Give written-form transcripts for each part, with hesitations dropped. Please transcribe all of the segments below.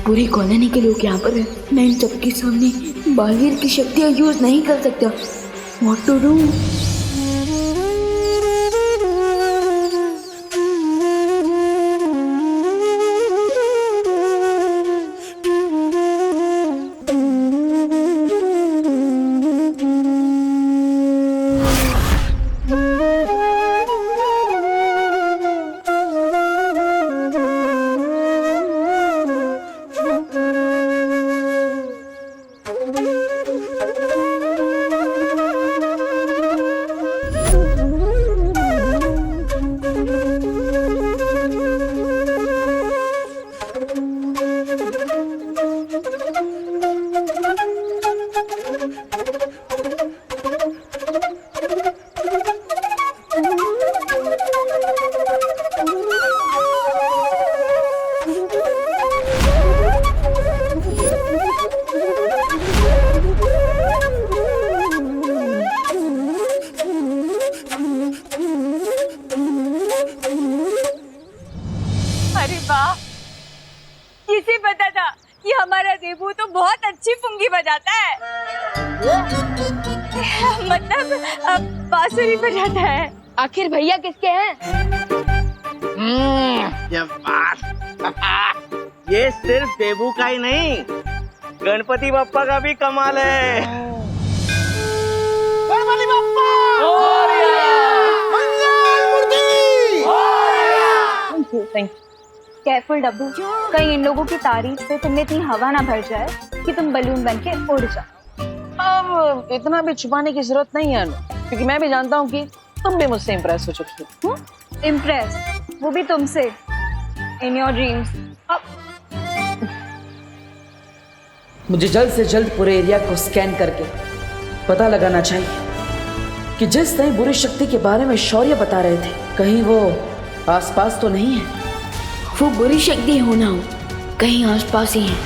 पूरी कॉलोनी के लोग यहाँ पर हैं। मैं इन सबके सामने बालवीर की शक्तियाँ यूज नहीं कर सकता। What to do? अरे वाह, किसे पता था कि हमारा देबू तो बहुत अच्छी पुंगी बजाता है। मतलब बांसुरी बजाता है। आखिर भैया किसके हैं? ये बात ये सिर्फ देबू का ही नहीं, गणपति बप्पा का भी कमाल है। गणपति बप्पा केयरफुल डब्बू, कहीं इन लोगों की तारीफ से तुम्हें इतनी हवा ना भर जाए कि तुम बलून बन के उड़ जाओ। अब इतना भी छुपाने की जरूरत नहीं है अनु, क्योंकि मैं भी जानता हूँ कि तुम भी मुझसे इम्प्रेस हो चुकी हो। इम्प्रेस, वो भी तुमसे, इन योर ड्रीम्स। मुझे जल्द से जल्द पूरे एरिया को स्कैन करके पता लगाना चाहिए कि जिस नई बुरी शक्ति के बारे में शौर्य बता रहे थे, कहीं वो आसपास तो नहीं है। वो बुरी शक्ति होना हो कहीं आसपास ही है।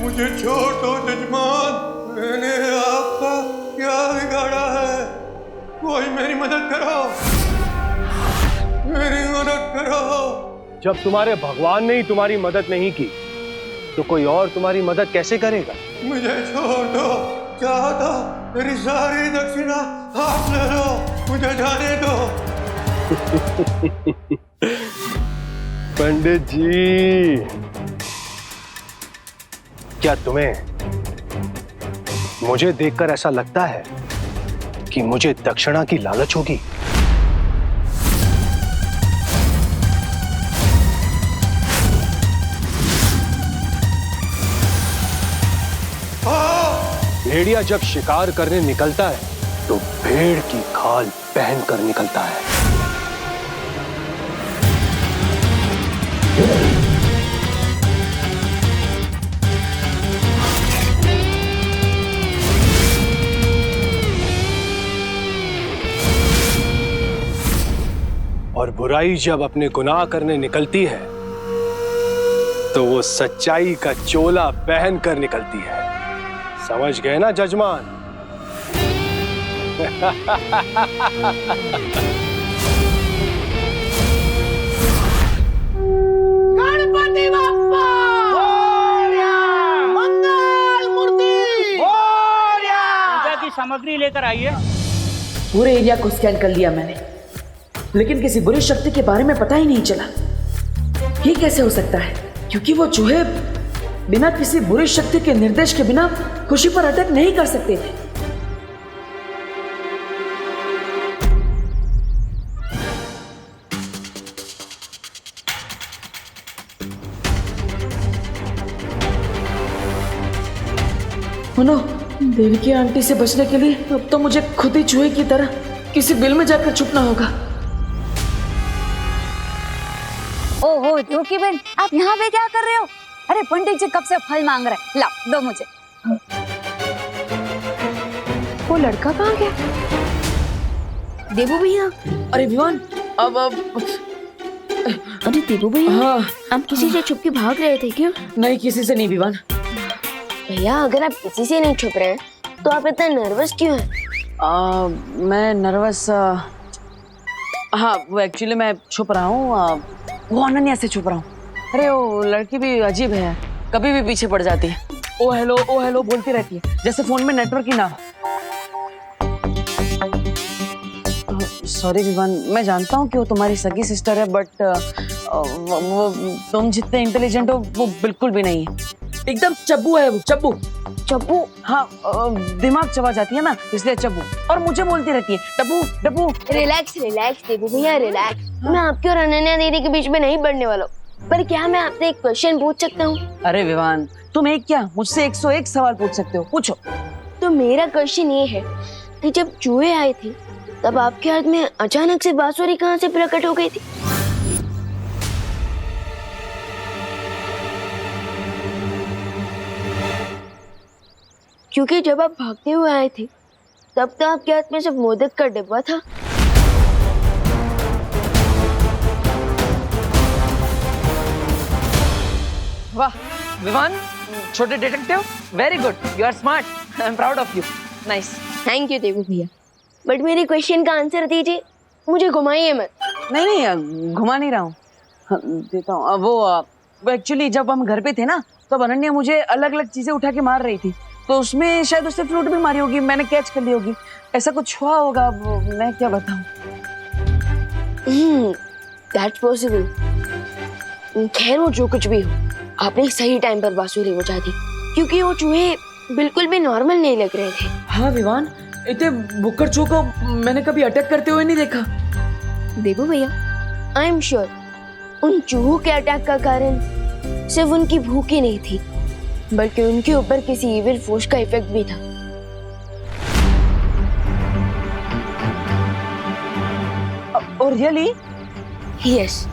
मुझे छोड़ दो जजमान, मैंने आपका क्या बिगाड़ा है? कोई मेरी मदद करो, मेरी मदद करो। जब तुम्हारे भगवान ने ही तुम्हारी मदद नहीं की तो कोई और तुम्हारी मदद कैसे करेगा? मुझे छोड़ दो, चाहो तो मेरी सारी दक्षिणा आप ले लो, मुझे जाने दो। पंडित जी, क्या तुम्हें मुझे देखकर ऐसा लगता है कि मुझे दक्षिणा की लालच होगी? भेड़िया जब शिकार करने निकलता है तो भेड़ की खाल पहनकर निकलता है। और बुराई जब अपने गुनाह करने निकलती है तो वो सच्चाई का चोला पहन कर निकलती है। समझ गए ना जजमान? गणपति बप्पा मंगल मूर्ति पूजा की सामग्री लेकर आइए। पूरे एरिया को स्कैन कर लिया मैंने, लेकिन किसी बुरी शक्ति के बारे में पता ही नहीं चला। ये कैसे हो सकता है? क्योंकि वो चूहे बिना किसी बुरी शक्ति के निर्देश के बिना खुशी पर अटैक नहीं कर सकते थे। मनो, देवी की आंटी से बचने के लिए अब तो मुझे खुद ही चूहे की तरह किसी बिल में जाकर छुपना होगा। ओहो धोखी बहन, आप यहाँ पे क्या कर रहे हो? अरे पंडित जी कब से फल मांग रहे हैं, लाओ दो मुझे। वो लड़का कहाँ गया? देबू भैया। अरे विवान, अब अरे देबू भैया, हाँ। आप किसी से छुप के भाग रहे थे क्या? नहीं, किसी से नहीं विवान। भैया अगर आप किसी से नहीं छुप रहे हैं तो आप इतना नर्वस क्यों हैं? मैं नर्वस, हाँ वो एक्चुअली मैं छुप रहा हूँ, वो अनन्या से छुप रहा हूँ। अरे वो लड़की भी अजीब है, कभी भी पीछे पड़ जाती है। ओ हेलो बोलती रहती है, जैसे फोन में नेटवर्क ही ना हो। सॉरी विवान, मैं जानता हूँ कि वो तुम्हारी सगी सिस्टर है, बट वो तुम जितने इंटेलिजेंट हो वो बिल्कुल भी नहीं है। एकदम चब्बू है वो, चब्बू। चब्बू? हाँ, दिमाग चबा जाती है ना, इसलिए चब्बू। और मुझे बोलती रहती है डब्बू डब्बू। रिलैक्स देबू भैया, रिलैक्स। मैं आपके और अनन्या दीदी के बीच में नहीं पढ़ने वाला हूँ, पर क्या मैं आपसे एक क्वेश्चन पूछ सकता हूँ? अरे विवान, तुम एक क्या मुझसे 101 सवाल पूछ सकते हो, पूछो। तो मेरा क्वेश्चन ये है कि जब चूहे आए थे तब आपके हाथ में अचानक से बांसुरी कहाँ से प्रकट हो गई थी? क्योंकि जब आप भागते हुए आए थे तब तो आपके हाथ में सिर्फ मोदक का डिब्बा था। वाह विवान, छोटे detective, very good, you are smart, I am proud of you, nice. Thank you Debu भैया, बट मेरे क्वेश्चन का आंसर दीजिए, मुझे घुमाइए मत। नहीं, घुमा नहीं रहा हूँ, देता हूँ। वो एक्चुअली जब हम घर पे थे ना, तब अनन्या मुझे अलग अलग चीजें उठा के मार रही थी, तो उसमें शायद उससे फ्रूट भी मारी होगी, मैंने कैच कर ली होगी, ऐसा कुछ हुआ होगा, वो मैं क्या बताऊँ। That's possible. खैर वो जो कुछ भी हो, आपने सही टाइम पर बांसुरी बजा दी, क्योंकि वो चूहे बिल्कुल भी नॉर्मल नहीं लग रहे थे। हाँ विवान, इतने बुक्कर चूहों को मैंने कभी अटैक करते हुए नहीं देखा। देबू भैया, आई एम श्योर उन चूहों के अटैक का कारण सिर्फ उनकी भूख ही नहीं थी, बल्कि उनके ऊपर किसी इविल फोर्स का इफेक्ट भी था। और रियली? यस।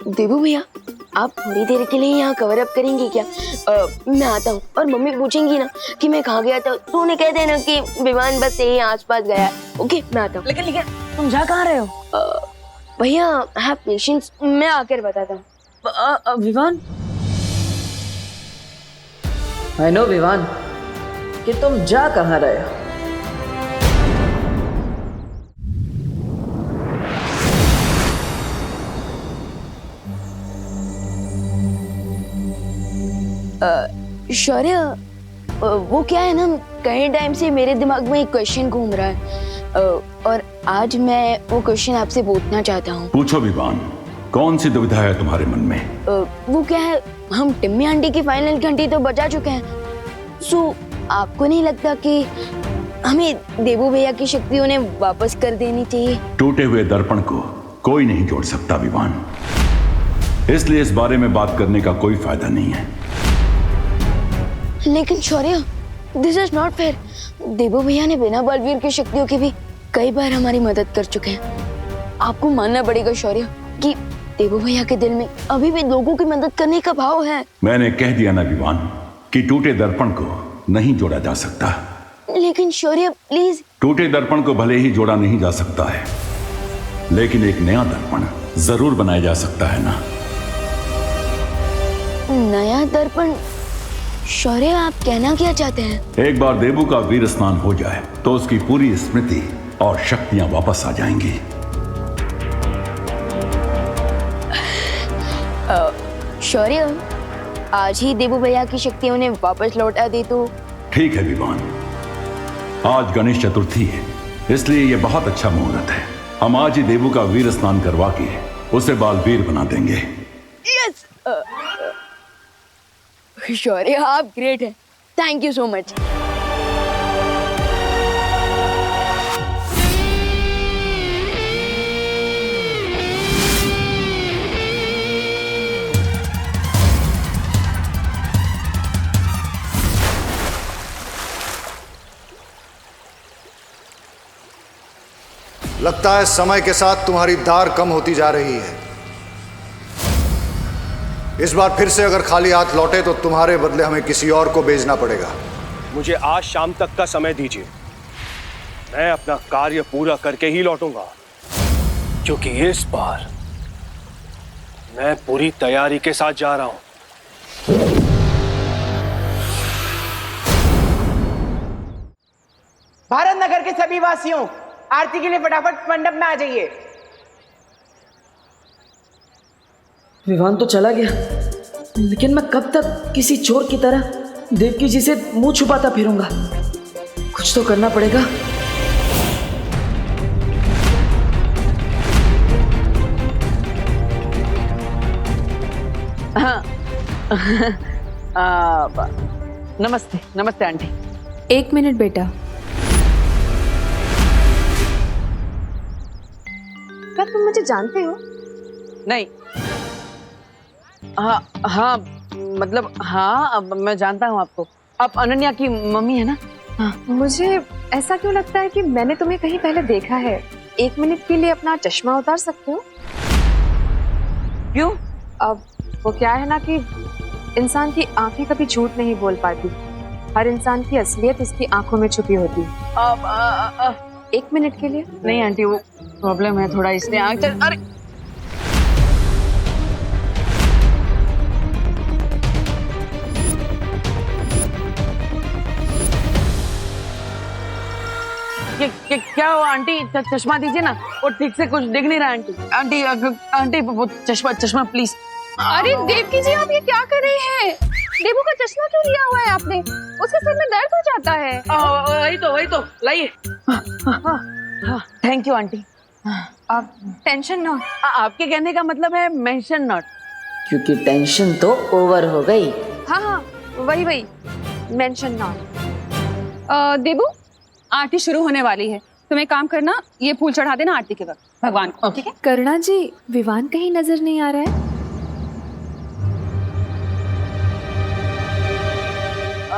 देबू भैया, आप थोड़ी देर के लिए यहाँ कवर अप करेंगे क्या? मैं आता हूँ, और मम्मी पूछेंगी ना कि मैं कहाँ गया था, तो उन्हें कह देना कि विमान बस यही आसपास गया। ओके, मैं आता हूँ। लेकिन तुम जा कहाँ रहे हो? भैया, हैव पेशेंस, मैं आकर बताता हूँ। विवान, आई नो विवान कि तुम जा कहाँ रहे हो। शौर्य, वो क्या है ना, कई टाइम से मेरे दिमाग में एक क्वेश्चन घूम रहा है, और आज मैं वो क्वेश्चन आपसे पूछना चाहता हूँ। पूछो विवान, कौन सी दुविधा है तुम्हारे मन में? वो क्या है, हम टिम्मी आंटी की फाइनल घंटी तो बजा चुके हैं, सो आपको नहीं लगता कि हमें देबू भैया की शक्ति उन्हें वापस कर देनी चाहिए? टूटे हुए दर्पण को कोई नहीं जोड़ सकता विवान, इसलिए इस बारे में बात करने का कोई फायदा नहीं है। लेकिन शौर्य, दिस इज नॉट फेयर। देबू भैया ने बिना बलवीर की शक्तियों के भी कई बार हमारी मदद कर चुके हैं। आपको मानना पड़ेगा शौर्य कि देबू भैया के दिल में अभी भी लोगों की मदद करने का भाव है। मैंने कह दिया ना विवान कि टूटे दर्पण को नहीं जोड़ा जा सकता। लेकिन शौर्य प्लीज। टूटे दर्पण को भले ही जोड़ा नहीं जा सकता है, लेकिन एक नया दर्पण जरूर बनाया जा सकता है ना। नया दर्पण? शौर्य, आप कहना क्या चाहते हैं? एक बार देबू का वीर स्नान हो जाए तो उसकी पूरी स्मृति और शक्तियां वापस आ जाएंगी। शौर्य, आज ही देबू भैया की शक्ति उन्हें वापस लौटा दे तो? ठीक है विवान, आज गणेश चतुर्थी है, इसलिए यह बहुत अच्छा मुहूर्त है। हम आज ही देबू का वीर स्नान करवा के उसे बालवीर बना देंगे। यस शौर्य, आप ग्रेट हैं, थैंक यू सो मच। लगता है समय के साथ तुम्हारी दार कम होती जा रही है। इस बार फिर से अगर खाली हाथ लौटे तो तुम्हारे बदले हमें किसी और को भेजना पड़ेगा। मुझे आज शाम तक का समय दीजिए, मैं अपना कार्य पूरा करके ही लौटूंगा, क्योंकि इस बार मैं पूरी तैयारी के साथ जा रहा हूं। भारत नगर के सभी वासियों, आरती के लिए फटाफट मंडप में आ जाइए। विवान तो चला गया, लेकिन मैं कब तक किसी चोर की तरह देवकी जी से मुंह छुपाता फिरूंगा? कुछ तो करना पड़ेगा। हाँ नमस्ते नमस्ते आंटी। 1 मिनट बेटा। क्या तुम मुझे जानते हो? नहीं। हाँ हाँ मतलब हाँ, अब मैं जानता हूँ आपको। आप अनन्या की मम्मी है ना? हाँ। मुझे ऐसा क्यों लगता है कि मैंने तुम्हें कहीं पहले देखा है। 1 मिनट के लिए अपना चश्मा उतार सकते हो? क्यों? अब वो क्या है ना कि इंसान की आंखें कभी झूठ नहीं बोल पाती। हर इंसान की असलियत उसकी आंखों में छुपी होती है। 1 मिनट के लिए? नहीं आंटी, वो प्रॉब्लम है थोड़ा, इसलिए आंख। अरे क्या हुआ आंटी? चश्मा दीजिए ना, वो ठीक से कुछ दिख नहीं रहा आंटी। आंटी आंटी वो चश्मा प्लीज। अरे देवकी जी, आप ये क्या कर रही हैं? देवू का चश्मा क्यों लिया हुआ है आपने? उसके सर में दर्द हो जाता है। वही तो लाइए। Thank you aunty. आप टेंशन ना। आपके कहने का मतलब है मेंशन नॉट। क्योंकि टेंशन तो ओवर हो गई। हाँ वही मेंशन नॉट। देवू, आरती शुरू होने वाली है। तुम एक काम करना, ये फूल चढ़ा देना आरती के वक्त भगवान को, ठीक है? करुणा जी, विवान कहीं नजर नहीं आ रहा है।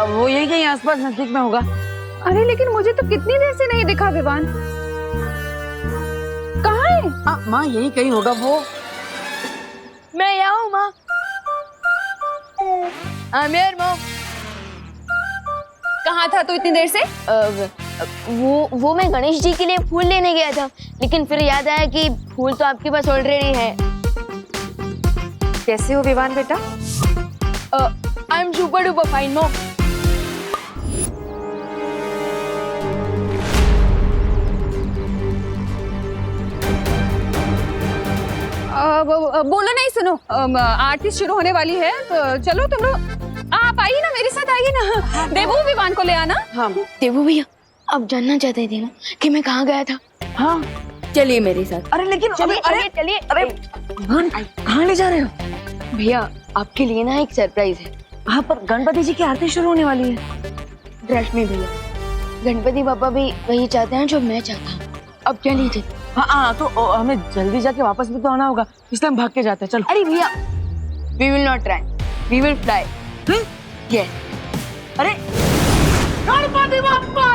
वो यही कहीं आसपास नजदीक में होगा। अरे लेकिन मुझे तो कितनी देर से नहीं दिखा विवान। कहाँ है? माँ यही कहीं होगा वो। मैं यहाँ हूँ माँ। माँ कहाँ था तू इतनी देर से? वो मैं गणेश जी के लिए फूल लेने गया था, लेकिन फिर याद आया कि फूल तो आपके पास ऑलरेडी है। कैसे हो विवान बेटा? I am super duper fine mom. बोलो नहीं, सुनो, आरती शुरू होने वाली है तो चलो तुम लोग। आप आइए ना, मेरे साथ आइए ना। देवू, विवान को ले आना। हाँ देवू भैया, आप जानना चाहते थे ना कि मैं कहाँ गया था? हाँ चलिए मेरे साथ। अरे लेकिन चलिए। अरे कहाँ ले जा रहे हो? भैया, आपके लिए ना एक सरप्राइज है। हाँ, पर गणपति जी की आरती शुरू होने वाली है। ट्रस्ट में भैया, गणपति पापा भी वही चाहते हैं जो मैं चाहता हूँ। अब चलिए। हाँ तो हमें जल्दी जाके वापस भी तो आना होगा, इसलिए हम भाग के जाते हैं। चलो। अरे भैया, we will not try, we will fly. Yes. अरे गणपति बप्पा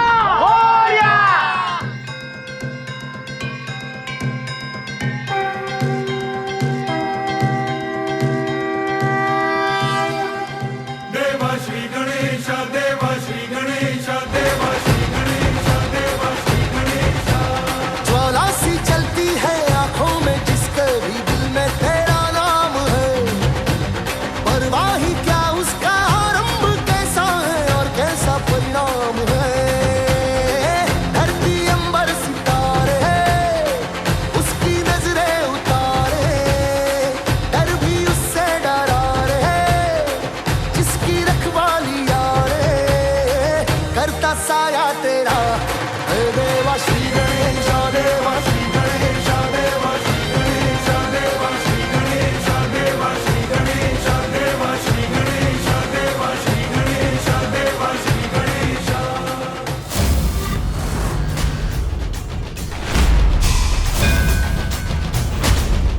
देवा श्री गणेश, देवा श्री गणेश, देवा श्री गणेश, देवा श्री गणेश। ज्वाला सी चलती है आंखों में, जिसके भी दिल में तेरा नाम है। परवाह ही क्या उसका आरंभ कैसा है और कैसा परिणाम है। धरती अंबर सितारे उसकी नजरें उतारे, डर भी उससे डरा रे, जिसकी रखवाली यारे करता साया तेरा। देवा श्री गणेश, देवा श्री गणेश, देवा श्री गणेश, देवा श्री गणेश, देवा श्री गणेश, देवा श्री गणेश, देवा श्री गणेश, देवा श्री गणेश।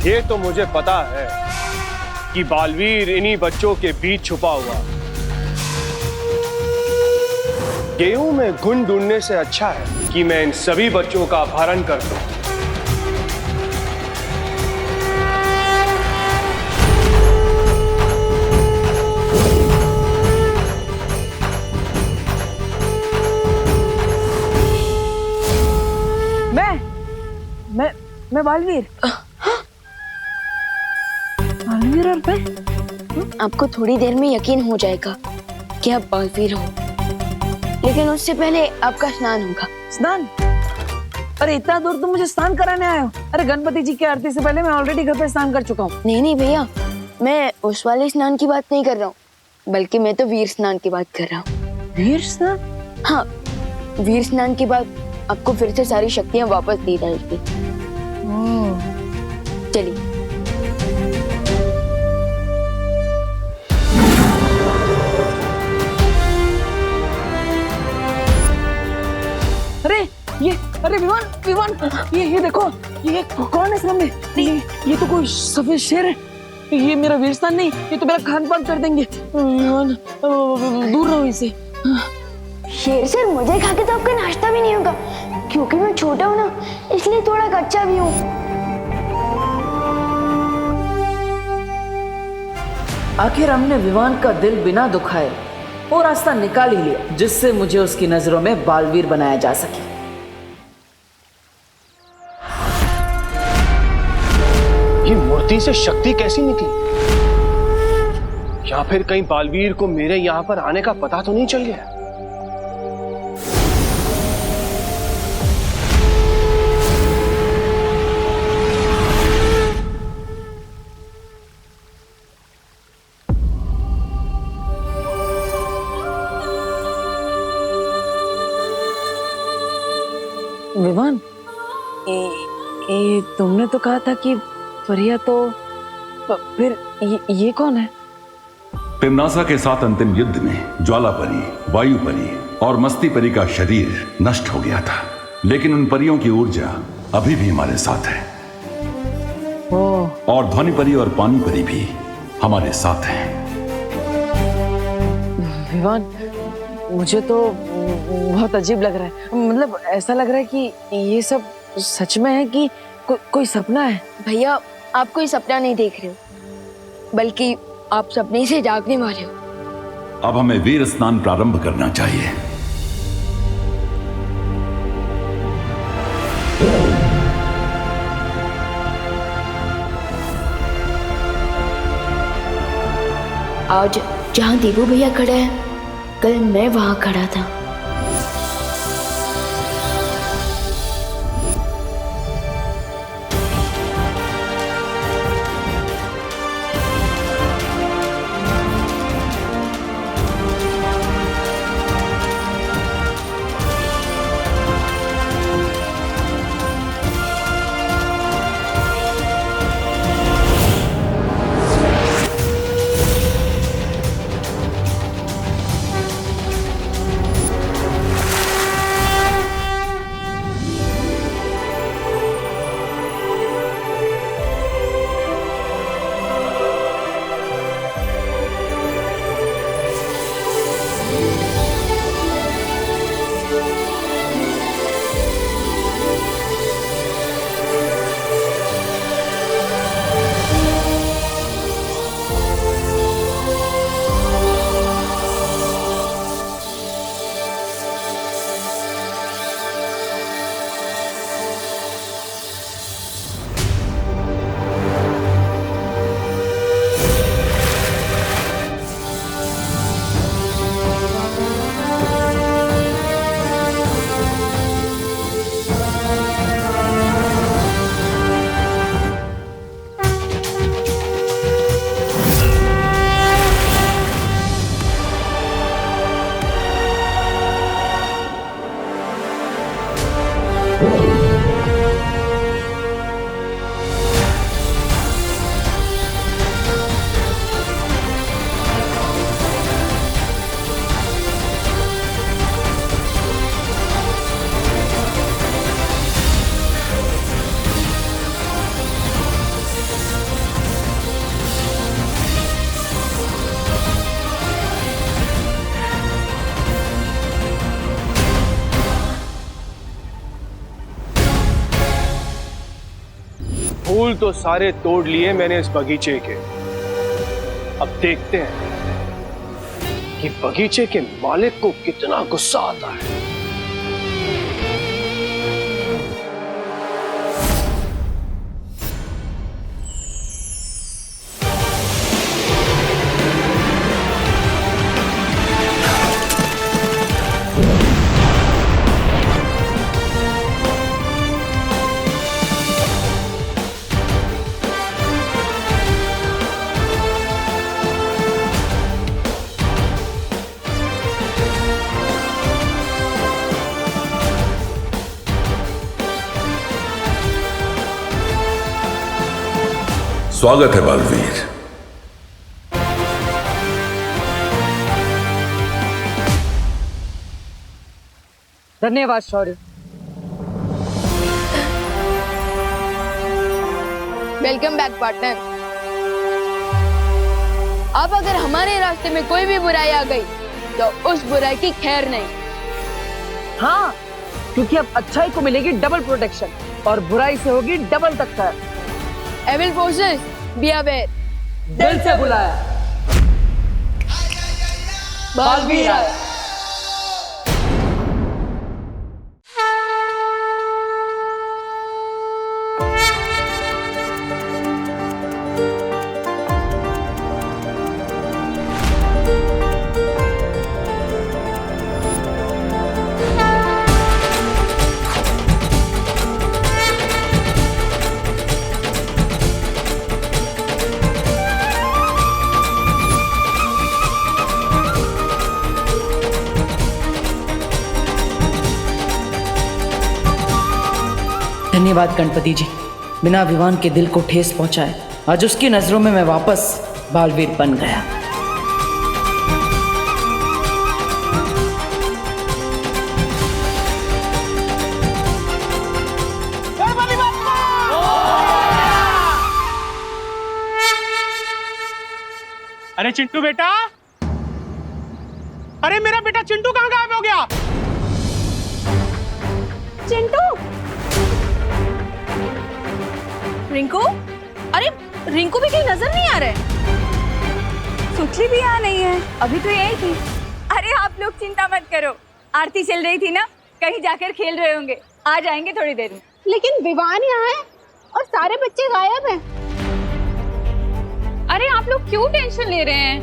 ये तो मुझे पता है कि बालवीर इन्हीं बच्चों के बीच छुपा हुआ। गेहूं में घुन ढूंढने से अच्छा है कि मैं इन सभी बच्चों का अपहरण कर दूं। मैं बालवीर। बालवीर और मैं? आपको थोड़ी देर में यकीन हो जाएगा कि आप बालवीर हो, लेकिन उससे पहले आपका स्नान होगा। स्नान? अरे इतना दूर तुम मुझे स्नान कराने आए हो? अरे गणपति जी की आरती से पहले मैं ऑलरेडी घर पे स्नान कर चुका हूँ। नहीं भैया, मैं उस वाले स्नान की बात नहीं कर रहा हूँ, बल्कि मैं तो वीर स्नान की बात कर रहा हूँ। वीर स्नान? हाँ, वीर स्नान के बाद आपको फिर से सारी शक्तियाँ वापस दी जाएगी। चलिए। अरे विवान विवान, ये देखो, ये कौन है सामने? ये तो कोई सफेद शेर है। ये मेरा वीरस्तान नहीं, ये तो मेरा खान पान कर देंगे। विवान, दूर रहो इसे। शेर सर, मुझे खा के तो आपका नाश्ता भी नहीं होगा, क्योंकि मैं छोटा हूँ ना, इसलिए थोड़ा कच्चा भी हूँ। आखिर हमने विवान का दिल बिना दुखाए वो रास्ता निकाल ही लिया जिससे मुझे उसकी नजरों में बालवीर बनाया जा सके। ये मूर्ति से शक्ति कैसी निकली? या फिर कहीं बालवीर को मेरे यहां पर आने का पता तो नहीं चल गया? विवान, ये तुमने तो कहा था कि फरिया, तो फिर ये कौन है? पिमनासा के साथ अंतिम युद्ध में ज्वालापरी, वायुपरी और मस्तीपरी का शरीर नष्ट हो गया था, लेकिन उन परियों की ऊर्जा अभी भी हमारे साथ है। और ध्वनिपरी और पानीपरी भी हमारे साथ हैं। विवान, मुझे तो बहुत अजीब लग रहा है। मतलब ऐसा लग रहा है कि ये सब सच में है कि कोई सपना है। भैया, आप कोई सपना नहीं देख रहे हो, बल्कि आप सपने से जागने वाले हो। अब हमें वीर स्नान प्रारंभ करना चाहिए। आज जहाँ देवू भैया खड़ा है, कल मैं वहां खड़ा था। फूल तो सारे तोड़ लिए मैंने इस बगीचे के। अब देखते हैं कि बगीचे के मालिक को कितना गुस्सा आता है। स्वागत है बालवीर। धन्यवाद शौर्य। Welcome back partner. अब अगर हमारे रास्ते में कोई भी बुराई आ गई तो उस बुराई की खैर नहीं। हाँ, क्योंकि अब अच्छाई को मिलेगी डबल प्रोटेक्शन और बुराई से होगी डबल टक्कर। Evil forces be aware. दिल से बुलाया बालवीर आया। धन्यवाद गणपति जी, बिना विवान के दिल को ठेस पहुंचाए आज उसकी नजरों में मैं वापस बालवीर बन गया। अरे चिंटू बेटा, अरे मेरा बेटा चिंटू कहाँ गायब हो गया? चिंटू, रिंकू, अरे रिंकू भी कहीं नजर नहीं आ रहा है। सुचली भी यहाँ नहीं है, अभी तो यही थी। अरे आप लोग चिंता मत करो, आरती चल रही थी ना, कहीं जाकर खेल रहे होंगे, आ जाएंगे थोड़ी देर में। लेकिन विवान यहाँ है और सारे बच्चे गायब हैं। अरे आप लोग क्यों टेंशन ले रहे हैं?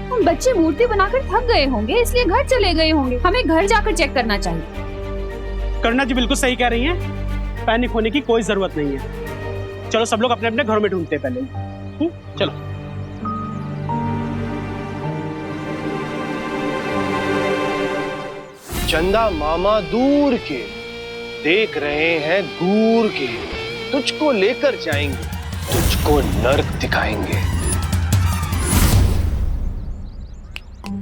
हम बच्चे मूर्ति बनाकर थक गए होंगे, इसलिए घर चले गए होंगे। हमें घर जाकर चेक करना चाहिए। करुणा जी बिल्कुल सही कह रही हैं, पैनिक होने की कोई जरूरत नहीं है। चलो सब लोग अपने अपने घरों में ढूंढते हैं पहले। चलो। चंदा मामा दूर के देख रहे हैं, दूर के तुझको लेकर जाएंगे, तुझको नर्क दिखाएंगे।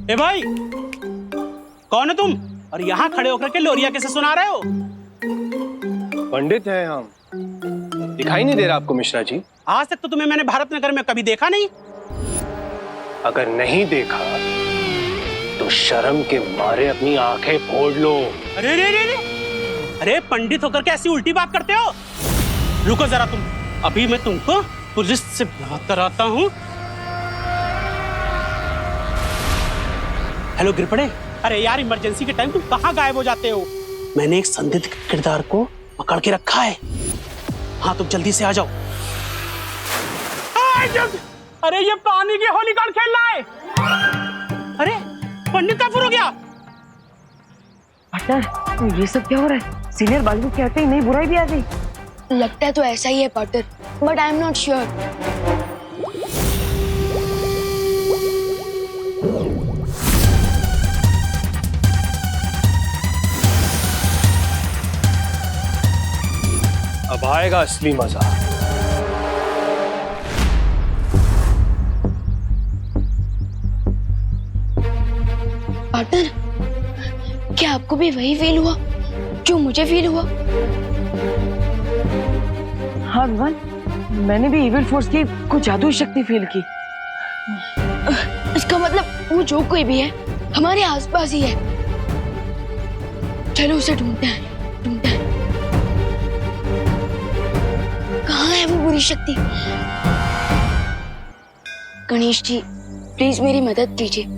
ए भाई, कौन है तुम? और यहाँ खड़े होकर के लोरिया कैसे सुना रहे हो? पंडित हैं हम, दिखाई नहीं दे रहा आपको मिश्रा जी? आज तक तो तुम्हें मैंने भारत नगर में कभी देखा नहीं। अगर नहीं देखा तो शर्म के मारे अपनी आंखें फोड़ लो। अरे रे रे रे, अरे पंडित होकर के ऐसी उल्टी बात करते हो? रुको जरा तुम, अभी मैं तुमको पुलिस से बात कराता हूँ। हेलो गिरपड़े, अरे यार इमरजेंसी के टाइम तुम कहाँ गायब हो जाते हो? मैंने एक संदिग्ध किरदार को पकड़ के रखा है। हाँ तुम जल्दी से आ जाओ। अरे ये पानी की होली कौन खेल रहा है? अरे पंडित कहाँ हो गया? पार्टनर, ये सब क्या हो रहा है? सीनियर बालवीर कहते ही नहीं बुराई भी आ गई। लगता है तो ऐसा ही है partner, but I am not sure. अब आएगा असली मजा। पार्टनर, क्या आपको भी वही फील हुआ जो मुझे फील हुआ? हाँ विवान, मैंने भी इविल फोर्स की कुछ जादुई शक्ति फील की। इसका मतलब वो जो कोई भी है हमारे आसपास ही है। चलो उसे ढूंढते हैं। कहाँ है वो बुरी शक्ति? गणेश जी, प्लीज मेरी मदद कीजिए।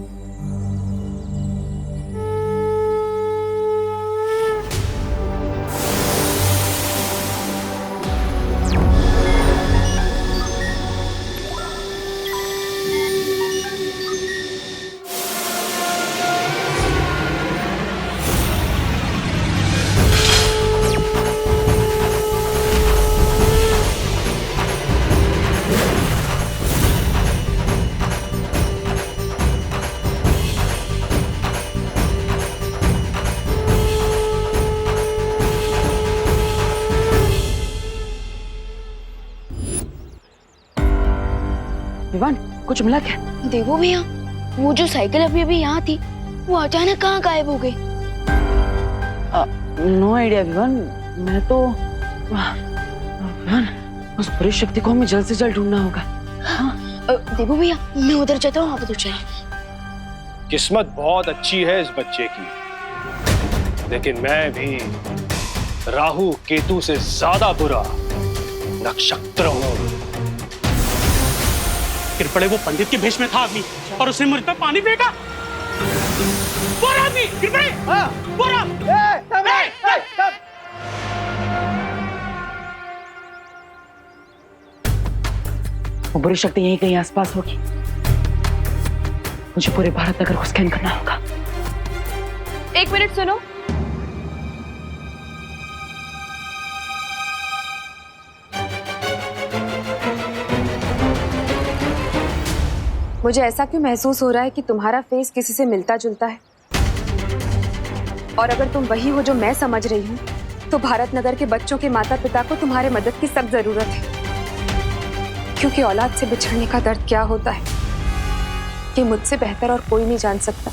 कुछ मिला क्या? देवो भैया, वो जो साइकिल अभी अभी यहाँ थी, वो अचानक कहाँ गायब हो गई? No idea Vivaan. मैं तो विवान, उस बुरी शक्ति को हमें जल्द से जल्द ढूंढना होगा। देवो भैया, मैं उधर जाता हूँ, आप उधर चलें। किस्मत बहुत अच्छी है इस बच्चे की, लेकिन मैं भी राहु केतु से ज्यादा बुरा नक्षत्र हूं। गिर पड़े वो पंडित के भेष में था आदमी और उसने मुझ पर पानी फेंका। वो आदमी गिर पड़े। वो वो बुरी शक्ति यहीं कहीं आसपास होगी। मुझे पूरे भारत नगर को स्कैन करना होगा। 1 मिनट सुनो। मुझे ऐसा क्यों महसूस हो रहा है कि तुम्हारा फेस किसी से मिलता जुलता है, और अगर तुम वही हो जो मैं समझ रही हूँ, तो भारत नगर के बच्चों के माता पिता को तुम्हारे मदद की सख्त जरूरत है, क्योंकि औलाद से बिछड़ने का दर्द क्या होता है ये मुझसे बेहतर और कोई नहीं जान सकता।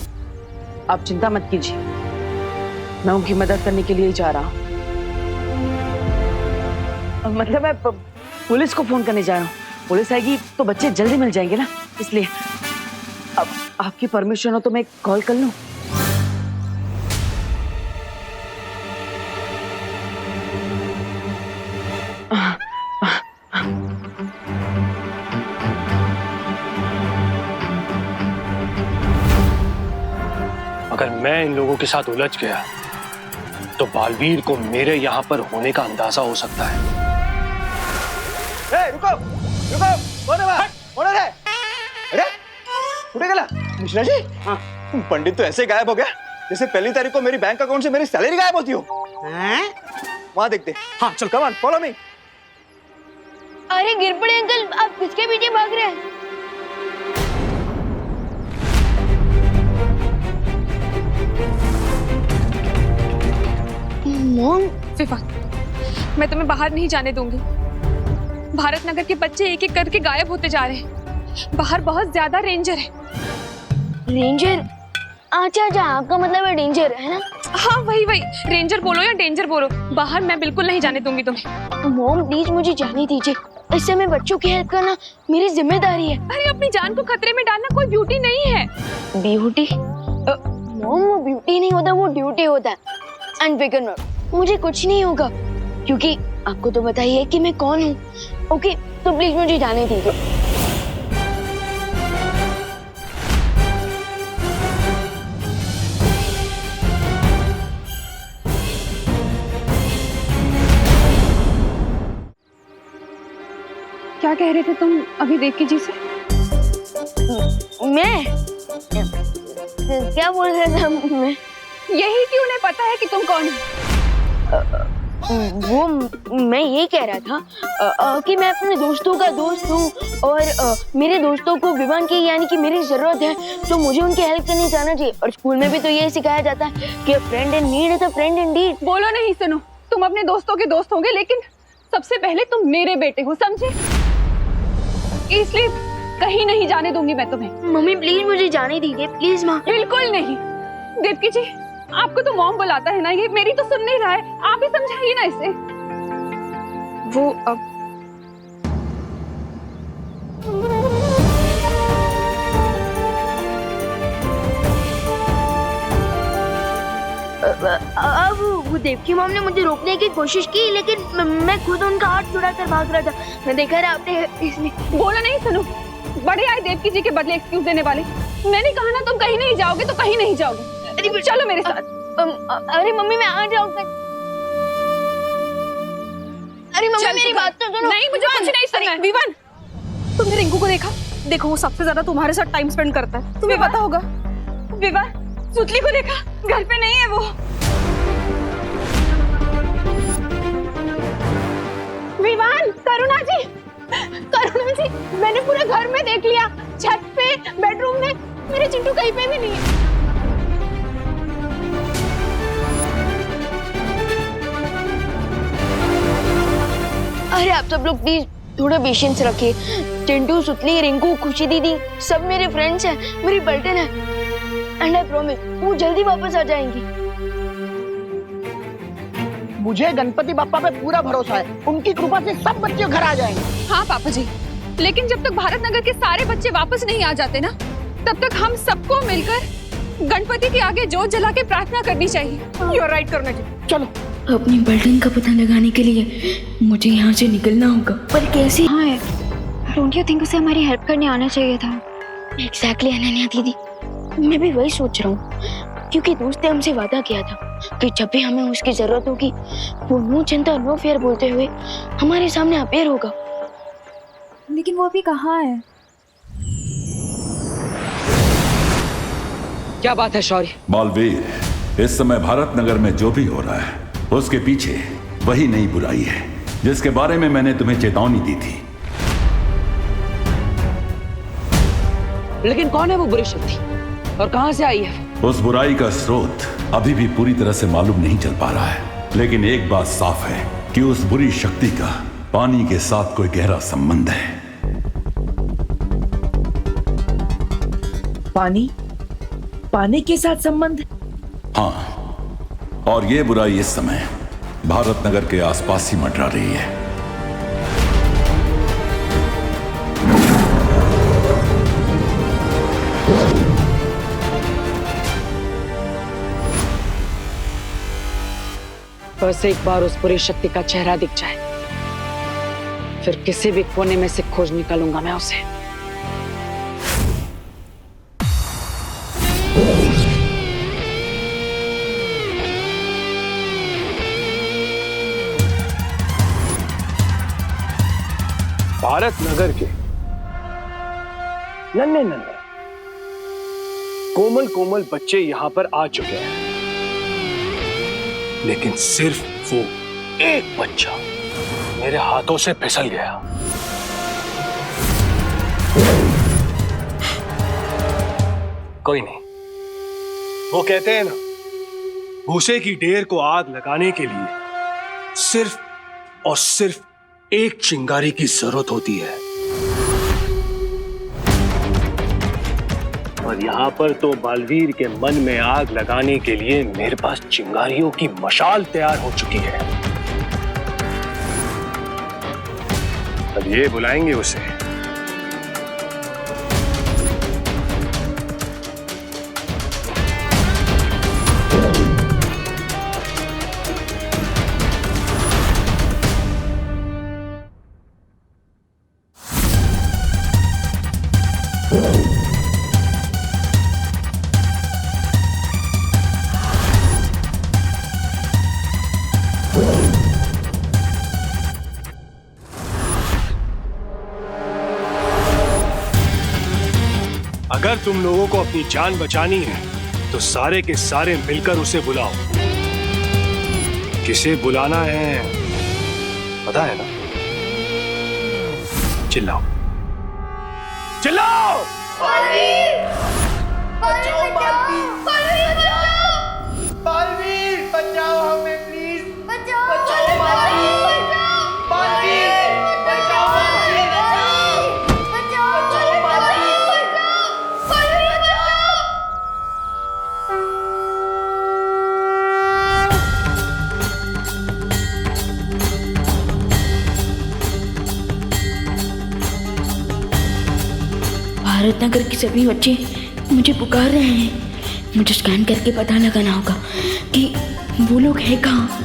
आप चिंता मत कीजिए, मैं उनकी मदद करने के लिए ही जा रहा हूँ। मतलब मैं पुलिस को फोन करने जा रहा हूँ। पुलिस आएगी तो बच्चे जल्दी मिल जाएंगे ना, इसलिए अब आपकी परमिशन हो तो मैं कॉल कर लूं? अगर मैं इन लोगों के साथ उलझ गया तो बालवीर को मेरे यहाँ पर होने का अंदाजा हो सकता है। रुको रुको, कौन है? अरे उठे गला मिश्रा जी। हाँ, पंडित तो ऐसे गायब हो गया जैसे पहली तारीख को मेरी बैंक अकाउंट से मेरी सैलरी गायब होती हो। वहां देखते। हाँ चल, कम ऑन, फॉलो मी। अरे गिर पड़े अंकल, आप किसके पीछे भाग रहे हैं? मॉम, विवान, मैं तुम्हें बाहर नहीं जाने दूंगी। भारत नगर के बच्चे एक एक करके गायब होते जा रहे हैं। बाहर बहुत ज्यादा रेंजर है। रेंजर? अच्छा, आपका मतलब है डेंजर, है ना? हाँ वही रेंजर बोलो या डेंजर बोलो, बाहर मैं बिल्कुल नहीं जाने दूंगी तुम्हें। मॉम प्लीज मुझे जाने दीजिए, इससे मैं बच्चों की हेल्प करना मेरी जिम्मेदारी है। अरे अपनी जान को खतरे में डालना कोई ब्यूटी नहीं है। ब्यूटी? मॉम वो ब्यूटी नहीं होता, वो ड्यूटी होता है। अनफिकर मत, मुझे कुछ नहीं होगा, क्योंकि आपको तो बताइए कि मैं कौन हूँ। ओके, तो प्लीज मुझे जाने दीजिए। क्या कह रहे थे तुम अभी देवकी जी से? मैं क्या बोल रहे थे? मैं यही कि उन्हें पता है कि तुम कौन हो। वो मैं ये कह रहा था कि मैं अपने दोस्तों का दोस्त हूँ, और मेरे दोस्तों को विवान की यानी कि मेरी जरूरत है, तो मुझे उनकी हेल्प करनी जाना चाहिए। और स्कूल में भी तो ये सिखाया जाता है कि friend in need is a friend Indeed. बोलो नहीं सुनो, तुम अपने दोस्तों के दोस्त होंगे, लेकिन सबसे पहले तुम मेरे बेटे हो, समझे? इसलिए कहीं नहीं जाने दूंगी मैं तुम्हें। मम्मी प्लीज मुझे जाने दीजिए, प्लीज माँ। बिल्कुल नहीं। देवकी जी, आपको तो मॉम बुलाता है ना, ये मेरी तो सुन नहीं रहा है, आप ही समझाइए ना इसे। वो अब वो देवकी मॉम ने मुझे रोकने की कोशिश की, लेकिन मैं खुद उनका हाथ छुड़ाकर भाग रहा था। मैं देखा रहा आपने, इसलिए। बोला नहीं सुनो, बड़े आए देवकी जी के बदले एक्सक्यूज देने वाले। मैंने कहा ना तुम कहीं नहीं जाओगे तो कहीं नहीं जाओगे। अरे चलो मेरे साथ। अरे मम्मी मैं आ जाऊंगा। अरे मम्मी मेरी बात तो सुनो। नहीं, मुझे कुछ नहीं सुनना है। विवान, तुमने रिंकू को देखा? देखो वो सबसे ज्यादा तुम्हारे साथ टाइम स्पेंड करता है, तुम्हें पता होगा। विवान, सुतली को देखा? घर पे नहीं है वो। विवान, करुणा जी, मैंने पूरे घर में देख लिया, छत पे, बेडरूम में, मेरे चिंटू कहीं पे भी नहीं है। अरे आप सब लोग प्लीज थोड़ा पेशेंस रखिए, चिंटू, सुतली, रिंकू, खुशी दीदी सब मेरे फ्रेंड्स हैं, मेरी पलटन है। एंड आई प्रॉमिस वो जल्दी वापस आ जाएंगी। मुझे गणपति बप्पा पे पूरा भरोसा है, उनकी कृपा से सब बच्चे घर आ जाएंगे। हाँ पापा जी, लेकिन जब तक भारत नगर के सारे बच्चे वापस नहीं आ जाते ना, तब तक हम सबको मिलकर गणपति के आगे जोत जला के प्रार्थना करनी चाहिए। यू आर राइट करुणा जी, चलो। अपनी पलटन का पता लगाने के लिए मुझे यहाँ से निकलना होगा, पर कैसे? हाँ, डोंट यू थिंक उसे हमारी हेल्प करने आना चाहिए था? एग्जैक्टली अनन्या दीदी, मैं भी वही सोच रहा हूँ, क्योंकि दोस्त ने हमसे वादा किया था कि जब भी हमें उसकी जरूरत होगी वो नो चिंता नो फेयर बोलते हुए हमारे सामने अपेयर होगा। लेकिन वो अभी कहाँ है? क्या बात है शौर्य? बालवीर, इस समय भारत नगर में जो भी हो रहा है उसके पीछे वही नई बुराई है जिसके बारे में मैंने तुम्हें चेतावनी दी थी। लेकिन कौन है वो बुरी शक्ति और कहां से आई है? उस बुराई का स्रोत अभी भी पूरी तरह से मालूम नहीं चल पा रहा है, लेकिन एक बात साफ है कि उस बुरी शक्ति का पानी के साथ कोई गहरा संबंध है। पानी के साथ संबंध? हाँ, और ये बुराई इस समय भारत नगर के आसपास ही मंडरा रही है। बस एक बार उस बुरी शक्ति का चेहरा दिख जाए, फिर किसी भी कोने में से खोज निकालूंगा मैं उसे। भारत नगर के नन्हे नन्हे कोमल कोमल बच्चे यहां पर आ चुके हैं, लेकिन सिर्फ वो एक बच्चा मेरे हाथों से फिसल गया। कोई नहीं, वो कहते हैं ना, भूसे की ढेर को आग लगाने के लिए सिर्फ और सिर्फ एक चिंगारी की जरूरत होती है, और यहां पर तो बालवीर के मन में आग लगाने के लिए मेरे पास चिंगारियों की मशाल तैयार हो चुकी है। अब ये बुलाएंगे उसे। अगर तुम लोगों को अपनी जान बचानी है तो सारे के सारे मिलकर उसे बुलाओ। किसे बुलाना है पता है ना? चिल्लाओ चिल्लाओ! बचाओ बालवीर, बालवीर बचाओ हमें प्लीज, बचाओ बालवीर, बालवीर बचाओ, बालवीर बचाओ, बालवीर बचाओ। भारत नगर के सभी बच्चे मुझे पुकार रहे हैं। मुझे स्कैन करके पता लगाना होगा कि वो लोग हैं कहाँ।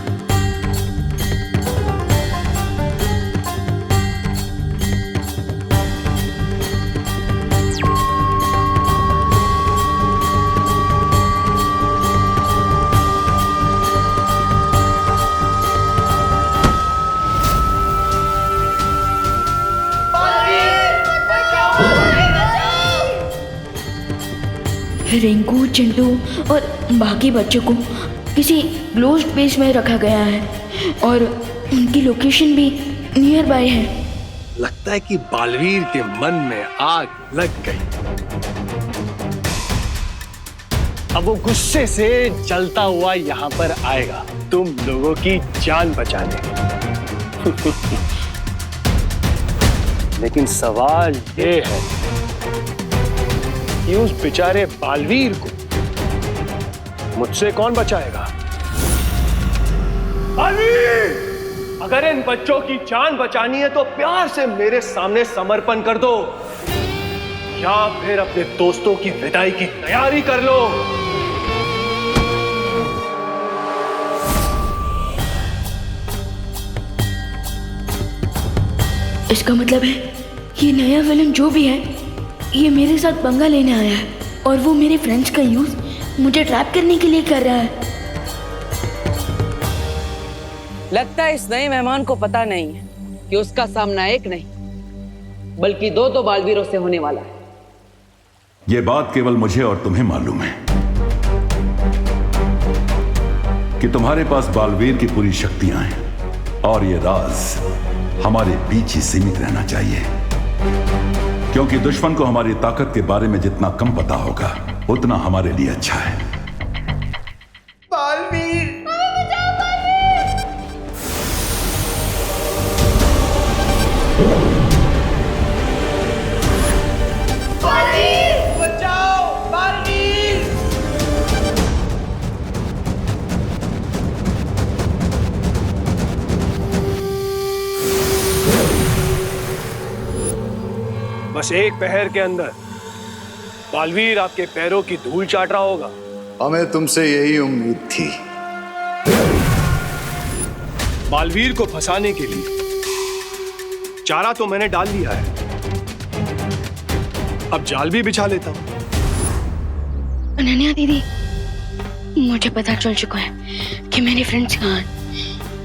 रिंकू, चिंटू और बाकी बच्चों को किसी क्लोज्ड प्लेस में रखा गया है और उनकी लोकेशन भी नियर बाय है। लगता है कि बालवीर के मन में आग लग गई। अब वो गुस्से से जलता हुआ यहाँ पर आएगा तुम लोगों की जान बचाने। लेकिन सवाल ये है कि उस बेचारे बालवीर को मुझसे कौन बचाएगा? बालवीर! अगर इन बच्चों की जान बचानी है तो प्यार से मेरे सामने समर्पण कर दो, या फिर अपने दोस्तों की विदाई की तैयारी कर लो। इसका मतलब है ये नया विलन जो भी है ये मेरे साथ पंगा लेने आया है और वो मेरे फ्रेंड्स का यूज मुझे ट्रैप करने के लिए कर रहा है। लगता है इस नए मेहमान को पता नहीं है कि उसका सामना एक नहीं बल्कि दो बालवीरों से होने वाला है। यह बात केवल मुझे और तुम्हें मालूम है कि तुम्हारे पास बालवीर की पूरी शक्तियां हैं और ये राज हमारे बीच ही सीमित रहना चाहिए, क्योंकि दुश्मन को हमारी ताकत के बारे में जितना कम पता होगा उतना हमारे लिए अच्छा है। बालवीर बचाओ, बालवीर! बस एक पहर के अंदर बालवीर आपके पैरों की धूल चाट रहा होगा। हमें तुमसे यही उम्मीद थी। बालवीर को फंसाने के लिए चारा तो मैंने डाल दिया है, अब जाल भी बिछा लेता हूं। अनन्या दीदी, मुझे पता चल चुका है कि मेरे फ्रेंड्स कहाँ हैं,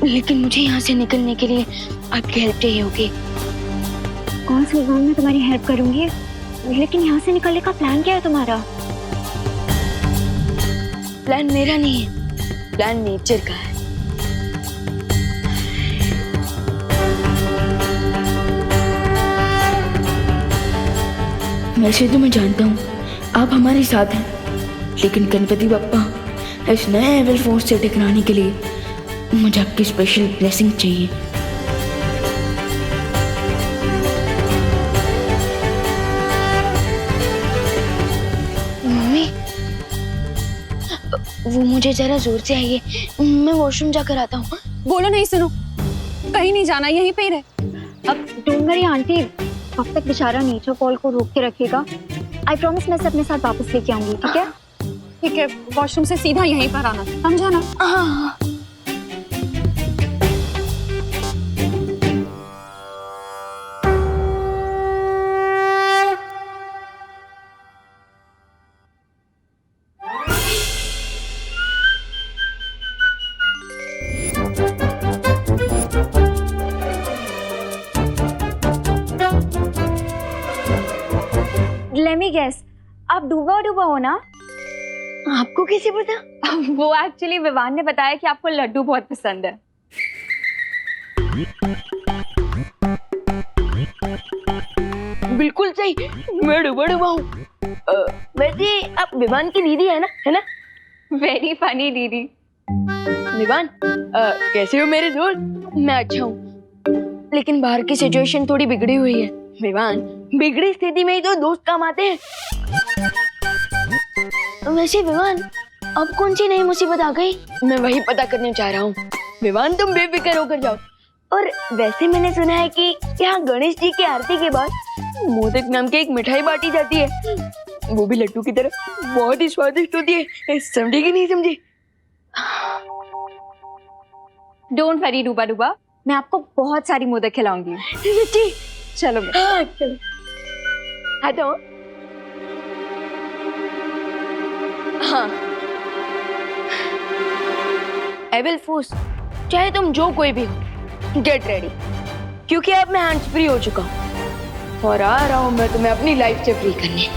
लेकिन मुझे यहाँ से निकलने के लिए आपकी हेल्प चाहिए होगी। कौन सी बात मैं तुम्हारी हेल्प करूंगी, लेकिन यहाँ से निकलने का प्लान क्या है तुम्हारा? प्लान मेरा नहीं है, प्लान नेचर का है। वैसे तो मैं जानता हूँ आप हमारे साथ हैं, लेकिन गणपति बप्पा इस नए एविल फोर्स से टकराने के लिए मुझे आपकी स्पेशल ब्लेसिंग चाहिए। मम्मी, वो मुझे जरा जोर से आइए, मैं वॉशरूम जाकर आता हूँ। बोलो नहीं, सुनो, कहीं नहीं जाना, यहीं पे ही रहे। अब डोंट वरी आंटी, अब तक बेचारा नेचर कॉल को रोक के रखेगा। आई प्रॉमिस मैं इसे अपने साथ वापस लेके आऊंगी, ठीक है? ठीक है, वॉशरूम से सीधा यहीं पर आना, समझा ना? हाँ। Let me guess, आप डूबा डूबा हो ना? आपको कैसे पता? वो एक्चुअली विवान ने बताया कि आपको लड्डू बहुत पसंद है। बिल्कुल सही, मैं डूबा डूबा हूँ। वैसे आप विवान की दीदी है ना? वेरी फनी दीदी। विवान, कैसे हो मेरे दोस्त? मैं अच्छा हूँ, लेकिन बाहर की सिचुएशन थोड़ी बिगड़ी हुई है। विवान, बिगड़ी स्थिति में ही तो दोस्त काम आते हैं। वैसे विवान, अब कौन सी नई मुसीबत आ गई? मैं वही पता करने जा रहा हूँ। विवान, तुम बेफिक्र होकर जाओ। और वैसे मैंने सुना है कि यहाँ गणेश जी की आरती के बाद मोदक नाम की एक मिठाई बांटी जाती है, वो भी लड्डू की तरह, बहुत ही स्वादिष्ट होती है। समझी कि नहीं समझी? डोंट वरी डूबा डूबा, मैं आपको बहुत सारी मोदक खिलाऊंगी। सच्ची? चलो हाँ, चलो। तो हाँ, एविल फोर्स, चाहे तुम जो कोई भी हो, गेट रेडी, क्योंकि अब मैं हैंड्स फ्री हो चुका हूँ और आ रहा हूँ मैं तुम्हें अपनी लाइफ से फ्री करने।